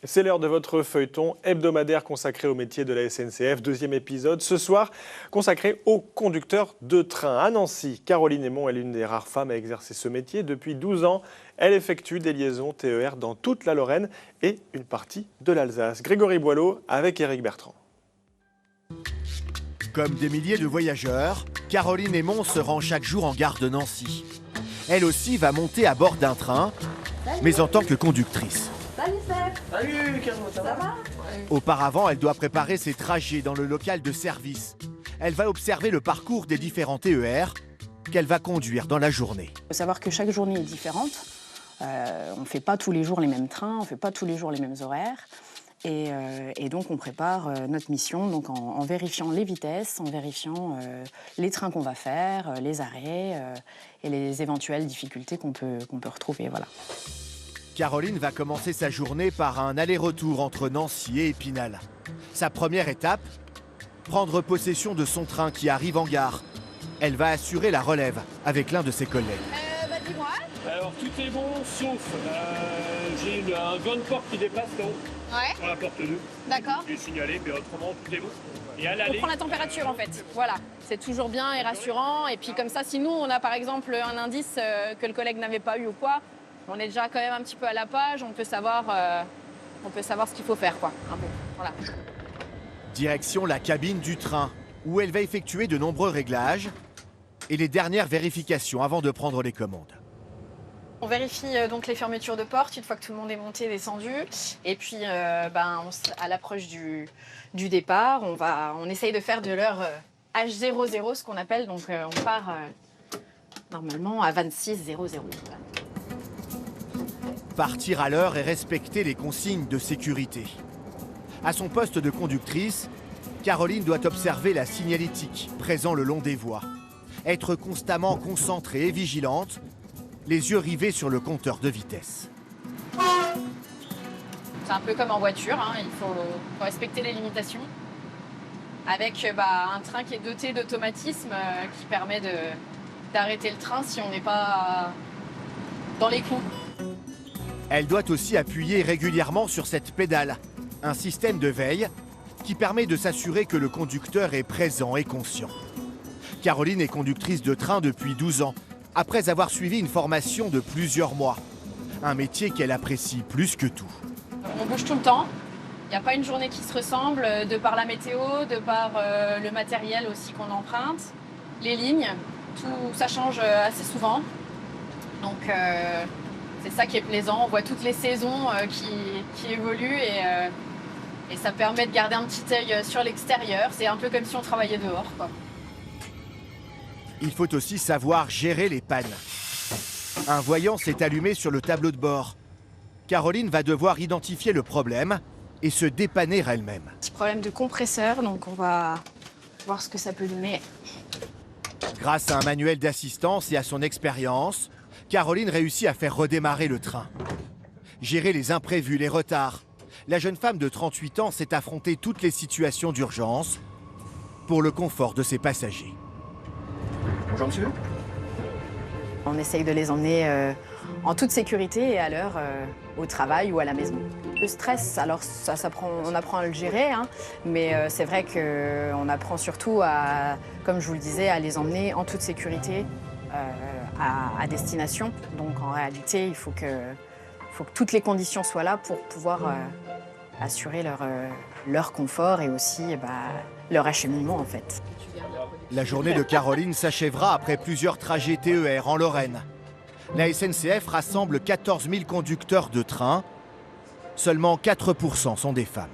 C'est l'heure de votre feuilleton hebdomadaire consacré au métier de la SNCF. Deuxième épisode ce soir consacré aux conducteurs de train. À Nancy, Caroline Aymon est l'une des rares femmes à exercer ce métier. Depuis 12 ans, elle effectue des liaisons TER dans toute la Lorraine et une partie de l'Alsace. Grégory Boileau avec Éric Bertrand. Comme des milliers de voyageurs, Caroline Aymon se rend chaque jour en gare de Nancy. Elle aussi va monter à bord d'un train, mais en tant que conductrice. Salut Steph. Salut Caroline, Ça va? Auparavant, elle doit préparer ses trajets dans le local de service. Elle va observer le parcours des différents TER qu'elle va conduire dans la journée. Il faut savoir que chaque journée est différente. On ne fait pas tous les jours les mêmes trains, on ne fait pas tous les jours les mêmes horaires. Et donc on prépare notre mission donc en vérifiant les vitesses, en vérifiant les trains qu'on va faire, les arrêts et les éventuelles difficultés qu'on peut retrouver. Voilà. Caroline va commencer sa journée par un aller-retour entre Nancy et Épinal. Sa première étape, prendre possession de son train qui arrive en gare. Elle va assurer la relève avec l'un de ses collègues. Dis-moi. Alors tout est bon sauf j'ai un grande porte qui dépasse là-haut, Ouais, sur la porte 2. d'accord. J'ai signalé, mais autrement tout est bon. Et à On l'aller, prend la température en fait. Voilà, c'est toujours bien et rassurant. Et puis comme ça, si nous on a par exemple un indice que le collègue n'avait pas eu ou quoi, on est déjà quand même un petit peu à la page. On peut savoir ce qu'il faut faire quoi. Un peu. Voilà. Direction la cabine du train, où elle va effectuer de nombreux réglages et les dernières vérifications avant de prendre les commandes. On vérifie donc les fermetures de porte une fois que tout le monde est monté et descendu. Et puis à l'approche du départ, on essaye de faire de l'heure H00 ce qu'on appelle. Donc on part normalement à 26,00. Voilà. Partir à l'heure et respecter les consignes de sécurité. À son poste de conductrice, Caroline doit observer la signalétique présent le long des voies. Être constamment concentrée et vigilante, les yeux rivés sur le compteur de vitesse. C'est un peu comme en voiture, hein, il faut respecter les limitations. Avec un train qui est doté d'automatisme qui permet d'arrêter le train si on n'est pas dans les clous. Elle doit aussi appuyer régulièrement sur cette pédale, un système de veille qui permet de s'assurer que le conducteur est présent et conscient. Caroline est conductrice de train depuis 12 ans, après avoir suivi une formation de plusieurs mois. Un métier qu'elle apprécie plus que tout. On bouge tout le temps, il n'y a pas une journée qui se ressemble, de par la météo, de par le matériel aussi qu'on emprunte, les lignes, tout ça change assez souvent. Donc c'est ça qui est plaisant, on voit toutes les saisons qui évoluent et ça permet de garder un petit œil sur l'extérieur. C'est un peu comme si on travaillait dehors, quoi. Il faut aussi savoir gérer les pannes. Un voyant s'est allumé sur le tableau de bord. Caroline va devoir identifier le problème et se dépanner elle-même. Petit problème de compresseur, donc on va voir ce que ça peut donner. Grâce à un manuel d'assistance et à son expérience, Caroline réussit à faire redémarrer le train. Gérer les imprévus, les retards. La jeune femme de 38 ans s'est affrontée toutes les situations d'urgence pour le confort de ses passagers. bonjour monsieur. On essaye de les emmener en toute sécurité et à l'heure au travail ou à la maison. Le stress, alors on apprend à le gérer, hein, mais c'est vrai qu'on apprend surtout comme je vous le disais, à les emmener en toute sécurité à destination. Donc en réalité, il faut que toutes les conditions soient là pour pouvoir assurer leur confort et aussi leur acheminement en fait. La journée de Caroline s'achèvera après plusieurs trajets TER en Lorraine. La SNCF rassemble 14 000 conducteurs de train. Seulement 4% sont des femmes.